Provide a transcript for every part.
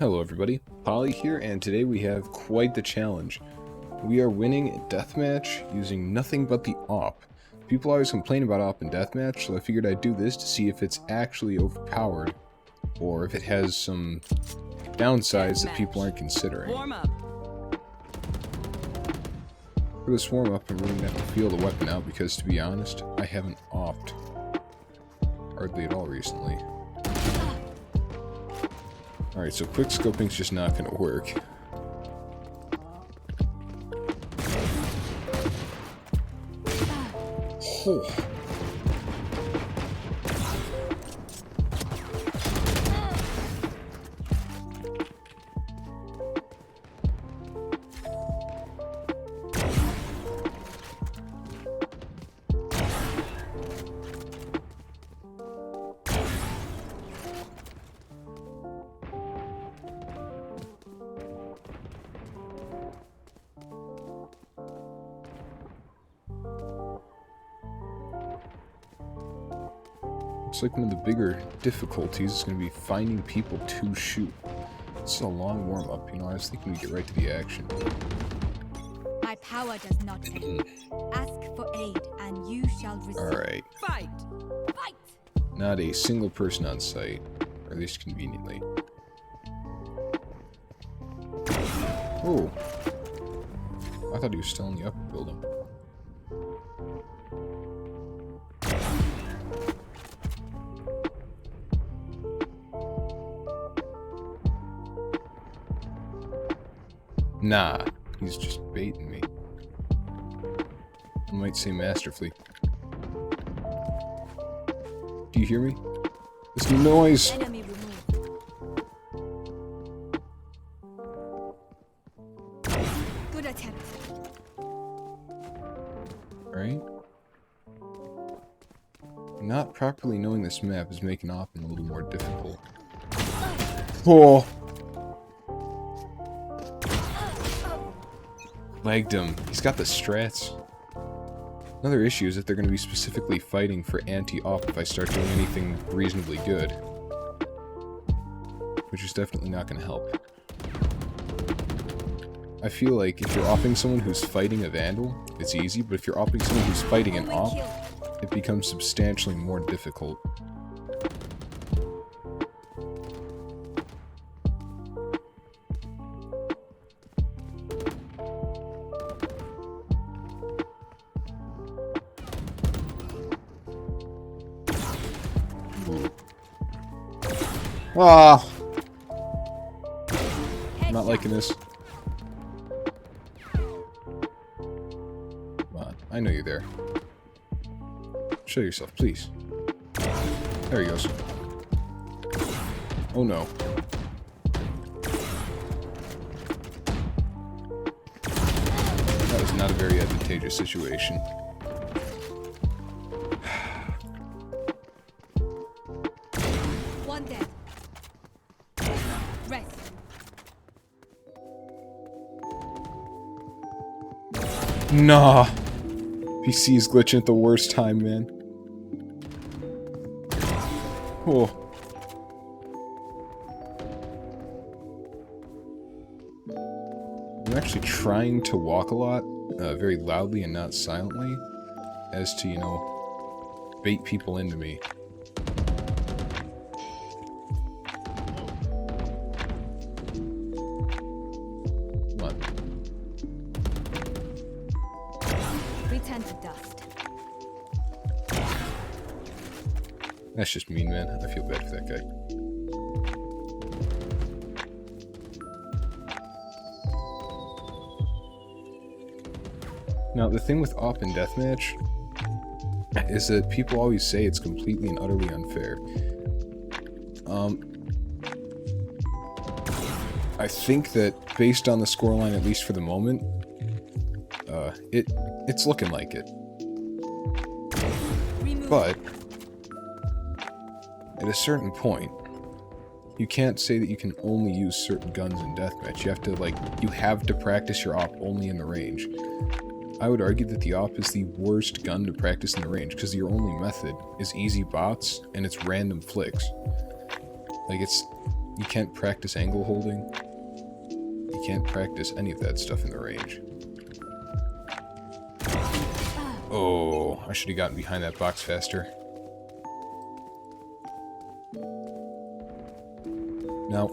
Hello everybody, Polly here, and today we have quite the challenge. We are winning a deathmatch using nothing but the AWP. People always complain about AWP in deathmatch, so I figured I'd do this to see if it's actually overpowered, or if it has some downsides that people aren't considering. Warm up. For this warm-up, I'm really going to have to feel the weapon out because, to be honest, I haven't AWP'd hardly at all recently. Alright, so quick scoping's just not going to work. Oh. Looks like one of the bigger difficulties is going to be finding people to shoot. It's a long warm-up, you know, I was thinking we'd get right to the action. My power does not end. Ask for aid, and you shall receive. Alright. Fight! Fight! Not a single person on site, or at least conveniently. Oh! I thought he was still in the upper building. Nah, he's just baiting me. I might say masterfully. Do you hear me? This noise! Enemy removed. Good attempt. Right? Not properly knowing this map is making AWPing a little more difficult. Oh! Lagged him. He's got the strats. Another issue is that they're going to be specifically fighting for anti-AWP if I start doing anything reasonably good. Which is definitely not going to help. I feel like if you're AWPing someone who's fighting a Vandal, it's easy, but if you're AWPing someone who's fighting an AWP, it becomes substantially more difficult. Ah! I'm not liking this. Come on, I know you're there. Show yourself, please. There he goes. Oh no. That was not a very advantageous situation. One dead. Rest. Nah. PC is glitching at the worst time, man. Oh. I'm actually trying to walk a lot, very loudly and not silently, as to, you know, bait people into me. Come on. Return to dust. That's just mean, man. I feel bad for that guy. Now, the thing with AWP and Deathmatch is that people always say it's completely and utterly unfair. I think that based on the scoreline, at least for the moment, it's looking like it. But at a certain point, you can't say that you can only use certain guns in deathmatch. You have to, like, you have to practice your AWP only in the range. I would argue that the AWP is the worst gun to practice in the range, because your only method is easy bots, and it's random flicks. Like, You can't practice angle holding. You can't practice any of that stuff in the range. Oh, I should have gotten behind that box faster. Now.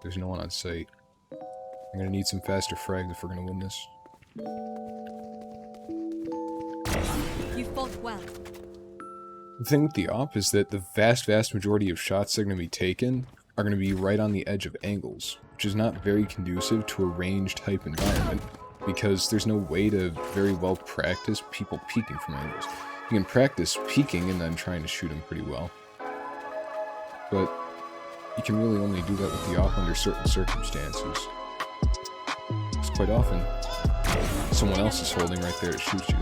There's no one on site. I'm gonna need some faster frags if we're gonna win this. You fought well. The thing with the op is that the vast majority of shots that are gonna be taken are gonna be right on the edge of angles, which is not very conducive to a range type environment, because there's no way to very well practice people peeking from angles. You can practice peeking and then trying to shoot them pretty well, but you can really only do that with the op under certain circumstances. Because quite often, someone else is holding right there to shoot you.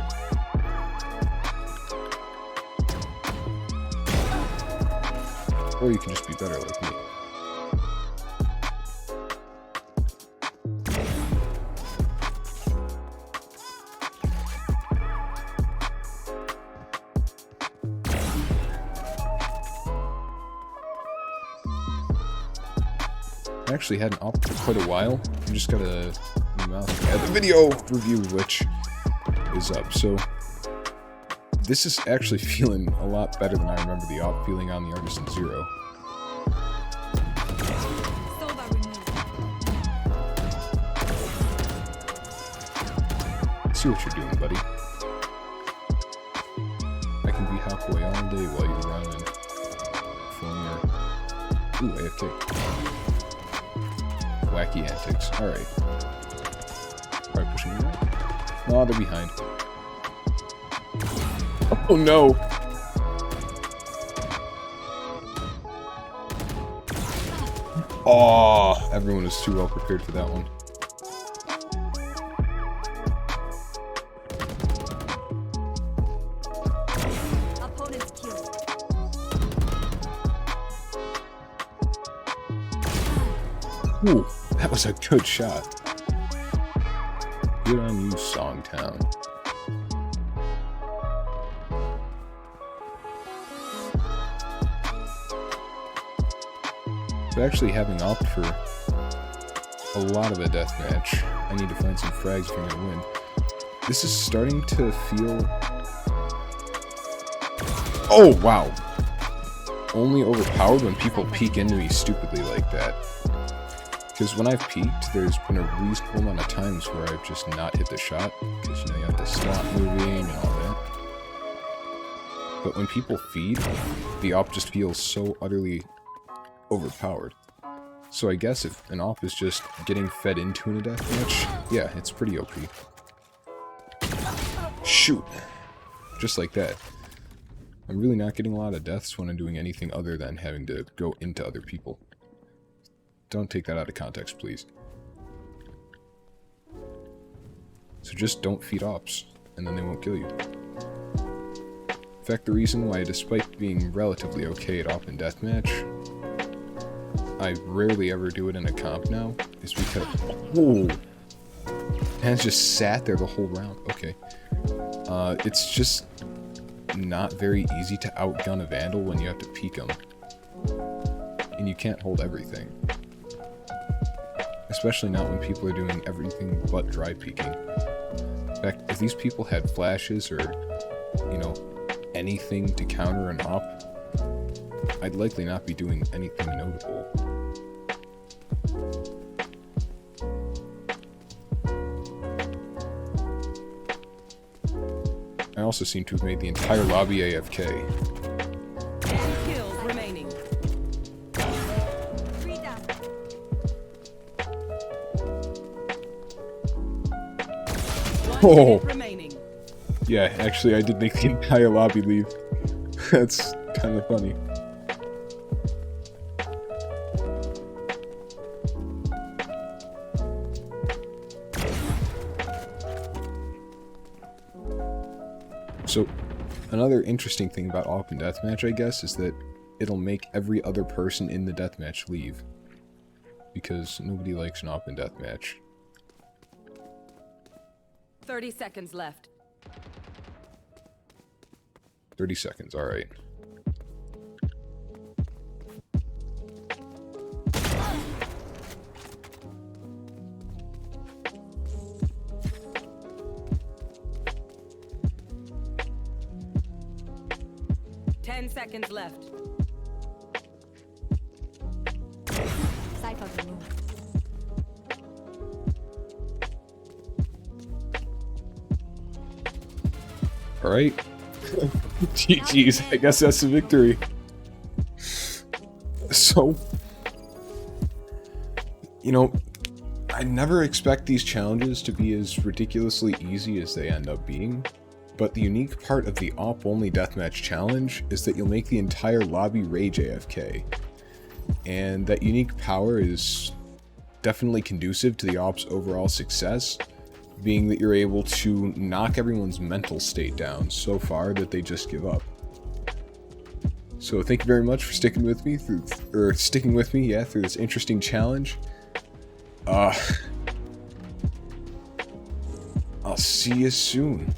Or you can just be better like me. I actually had an op for quite a while. I just got a new mouse. Yeah, the video review which is up. So this is actually feeling a lot better than I remember the op feeling on the Artisan Zero. See what you're doing, buddy. I can be halfway all day while you run and perform your... Ooh, AFK. Wacky antics. Alright. Probably pushing me right. Oh, they're behind. Oh no! Oh, everyone was too well prepared for that one. Opponent's killed. Ooh, that was a good shot. Good on you, Songtown. But actually having opt for a lot of a deathmatch, I need to find some frags if I'm gonna win. This is starting to feel... Oh, wow! Only overpowered when people peek into me stupidly like that. Because when I've peeked, there's been a reasonable amount of times where I've just not hit the shot, because, you know, you have to stop moving and all that. But when people feed, the op just feels so utterly overpowered. So I guess if an op is just getting fed into in a deathmatch, yeah, it's pretty OP. Shoot! Just like that. I'm really not getting a lot of deaths when I'm doing anything other than having to go into other people. Don't take that out of context, please. So just don't feed ops, and then they won't kill you. In fact, the reason why, despite being relatively okay at op and deathmatch, I rarely ever do it in a comp now, is because... Whoa! And it's just sat there the whole round. Okay. It's just not very easy to outgun a Vandal when you have to peek them. And you can't hold everything. Especially not when people are doing everything but dry peeking. In fact, if these people had flashes or, you know, anything to counter an op, I'd likely not be doing anything notable. I also seem to have made the entire lobby AFK. 10 kills remaining. Oh! Remaining. Yeah, actually I did make the entire lobby leave. That's kind of funny. So, another interesting thing about op and deathmatch, I guess, is that it'll make every other person in the deathmatch leave. Because nobody likes an op and deathmatch. 30 seconds left. 30 seconds, alright. Seconds left. Cypher removed. Alright. GG's, I guess that's a victory. So, you know, I never expect these challenges to be as ridiculously easy as they end up being. But the unique part of the op-only deathmatch challenge is that you'll make the entire lobby rage AFK. And that unique power is definitely conducive to the op's overall success, being that you're able to knock everyone's mental state down so far that they just give up. So thank you very much for sticking with me through this interesting challenge. I'll see you soon.